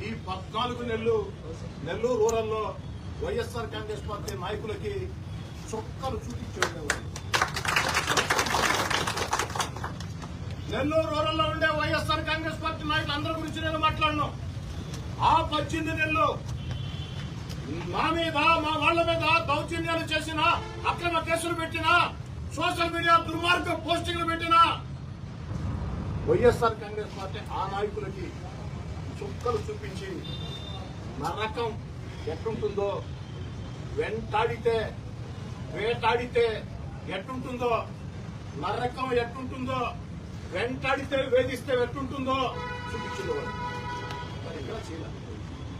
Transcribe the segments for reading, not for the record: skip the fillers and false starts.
ఈ 14 నెలలు నెల్లూరు రూరల్లో వైఎస్ఆర్ కాంగ్రెస్ పార్టీ నాయకులకి చుక్కలు చూపించేవాళ్ళు. నెల్లూరు రూరల్లో ఉండే వైఎస్ఆర్ కాంగ్రెస్ పార్టీ నాయకులు అందరి గురించి నేను మాట్లాడను. ఆ 18 నెలలు మా మీద మా వాళ్ల మీద దౌర్జన్యాలు చేసిన, అక్రమ కేసులు పెట్టిన, సోషల్ మీడియా దుర్మార్గ పోస్టింగ్లు పెట్టిన వైఎస్ఆర్ కాంగ్రెస్ పార్టీ ఆ నాయకులకి చుక్కలు చూపించి నరకం ఎట్టుంటుందో, వెంటాడితే వేటాడితే ఎట్టుంటుందో, నరకం ఎట్టుంటుందో, వెంటాడితే వేధిస్తే ఎట్టుంటుందో చూపించేవాడు. మరి ఇంకా చేయలేదు.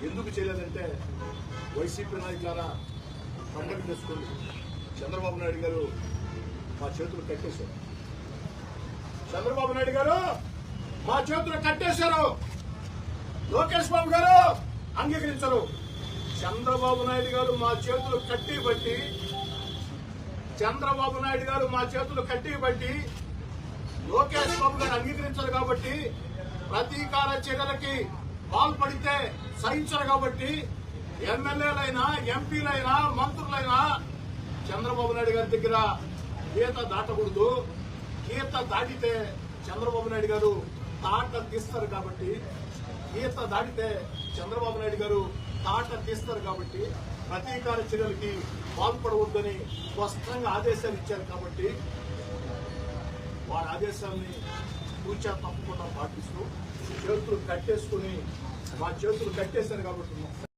ఎందుకు చేయలేదంటే వైసీపీ నాయకులారా పండగ చేసుకోండి. చంద్రబాబు నాయుడు గారు మా చేతులు కట్టేశారు. చంద్రబాబు నాయుడు గారు మా చేతులు కట్టేశారు. లోకేష్ బాబు గారు అంగీకరించరు. చంద్రబాబు నాయుడు గారు మా చేతులు కట్టి బట్టి, చంద్రబాబు నాయుడు గారు మా చేతులు కట్టి బట్టి లోకేష్ బాబు గారు అంగీకరించరు కాబట్టి, ప్రతీకార చర్యలకి పాల్పడితే సహించరు కాబట్టి ఎమ్మెల్యేలైనా, ఎంపీలైనా, మంత్రులైనా చంద్రబాబు నాయుడు గారి దగ్గర గీత దాటకూడదు. గీత దాటితే చంద్రబాబు నాయుడు గారు తాట తీస్తారు కాబట్టి, గీత దాటితే చంద్రబాబు నాయుడు గారు తాట తీస్తారు కాబట్టి ప్రతీకార చర్యలకి పాల్పడవద్దని స్పష్టంగా ఆదేశాలు ఇచ్చారు. కాబట్టి వారి ఆదేశాన్ని పూర్తిగా తప్పకుండా పాటిస్తూ చేతులు కట్టేసుకుని మా చేతులు కట్టేశారు కాబట్టి